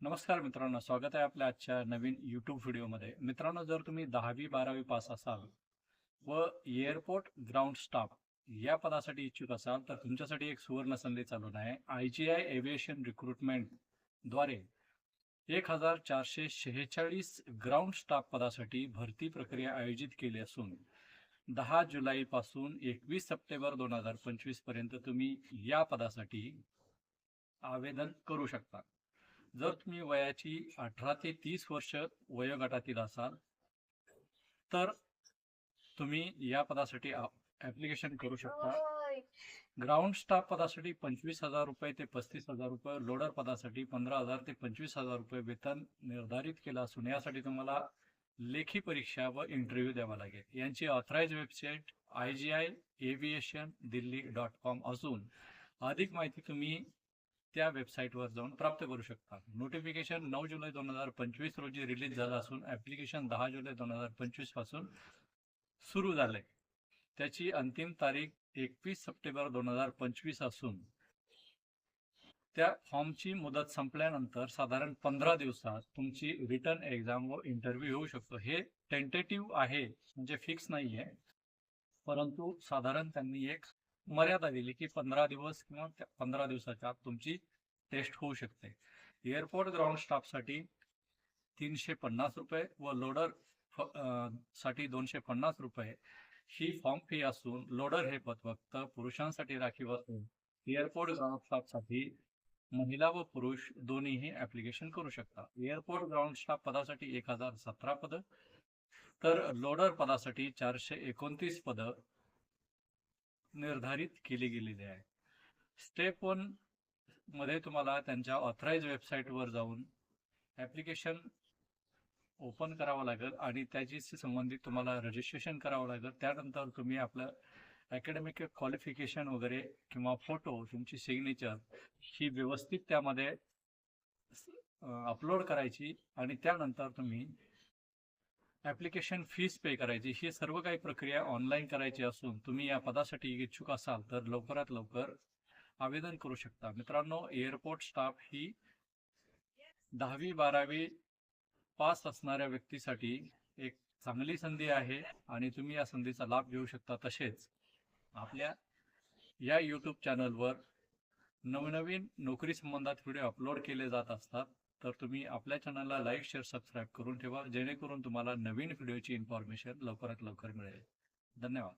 नमस्कार मित्रांनो, स्वागत आहे आपल्या आजच्या नवीन यूट्यूब व्हिडिओमध्ये. मित्रांनो, जर तुम्ही 10वी-12वी पास असाल व एअरपोर्ट ग्राउंड स्टाफ या पदासाठी इच्छुक असाल तर तुमच्यासाठी एक सुवर्ण संधी चालून आहे. IGI एव्हिएशन रिक्रुटमेंट द्वारे 1446 ग्राउंड स्टाफ पदासाठी भरती प्रक्रिया आयोजित केली असून 10 जुलै पासून 21 सप्टेंबर 2025 पर्यंत तुम्ही या पदासाठी आवेदन करू शकता. जर तुम्ही वयाची 18 ते 30 वर्ष वयोगटातील असाल तर तुम्ही या पदासाठी ऍप्लिकेशन करू शकता. ग्राउंड स्टाफ पदासाठी 25,000 रुपये ते 35,000 रुपये, लोडर पदासाठी 15,000 ते 25,000 रुपये वेतन निर्धारित केलं असून यासाठी तुम्हाला लेखी परीक्षा व इंटरव्ह्यू द्यावा लागेल. यांची ऑथराइज वेबसाईट IGIaviationdelhi.com असून अधिक माहिती तुम्ही त्या वेबसाईटवर जाऊन प्राप्त करू शकता. नोटिफिकेशन 9 जुलै 2025 रोजी रिलीज झालं असून ऍप्लिकेशन 10 जुलै 2025 पासून सुरू झालंय. त्याची अंतिम तारीख 21 सप्टेंबर 2025 असून त्या फॉर्मची मुदत संपल्यानंतर साधारण 15 दिवसात तुमची रिटर्न एक्झाम व इंटरव्ह्यू होऊ शकतो. हे टेंटेटिव्ह आहे, म्हणजे फिक्स नाहीये, परंतु साधारण त्यांनी एक मर्यादा दिली की 15 दिवस किंवा 15 दिवसाच्या आत तुमची टेस्ट होऊ शकते. एअरपोर्ट ग्राउंड स्टाफसाठी 350 रुपये व लोडर साठी 250 रुपये ही फॉर्म फी असून लोडर हे पद फक्त पुरुषांसाठी राखीव असून एअरपोर्ट ग्राउंड स्टाफसाठी महिला व पुरुष दोन्हीही ऍप्लिकेशन करू शकता. एअरपोर्ट ग्राउंड स्टाफ पदासाठी 1017 पद तर लोडर पदासाठी 429 पद निर्धारित केली गेलेली आहे. स्टेप 1 मध्ये तुम्हाला त्यांच्या ऑथराइज वेबसाईटवर जाऊन ऍप्लिकेशन ओपन करावं लागेल आणि त्याची संबंधित तुम्हाला रजिस्ट्रेशन करावं लागेल. त्यानंतर तुम्ही आपलं अकॅडमिक क्वालिफिकेशन वगैरे किंवा फोटो, तुमची सिग्नेचर ही व्यवस्थित त्यामध्ये अपलोड करायची आणि त्यानंतर तुम्ही ऍप्लिकेशन फीस पे करायची. ही सर्व काही प्रक्रिया ऑनलाईन करायची असून तुम्ही या पदासाठी इच्छुक असाल तर लवकरात लवकर आवेदन करू शकता. मित्रांनो, एअरपोर्ट स्टाफ ही 10वी-12वी पास असणाऱ्या व्यक्तीसाठी एक चांगली संधी आहे आणि तुम्ही या संधीचा लाभ घेऊ शकता. तसेच आपल्या या यूट्यूब चॅनलवर नवनवीन नोकरी संबंधात व्हिडिओ अपलोड केले जात असतात, तर तुम्ही आपल्या चॅनलला लाईक, शेअर, सबस्क्राईब करून ठेवा, जेणेकरून तुम्हाला नवीन व्हिडिओची इन्फॉर्मेशन लवकरात लवकर मिळेल. धन्यवाद.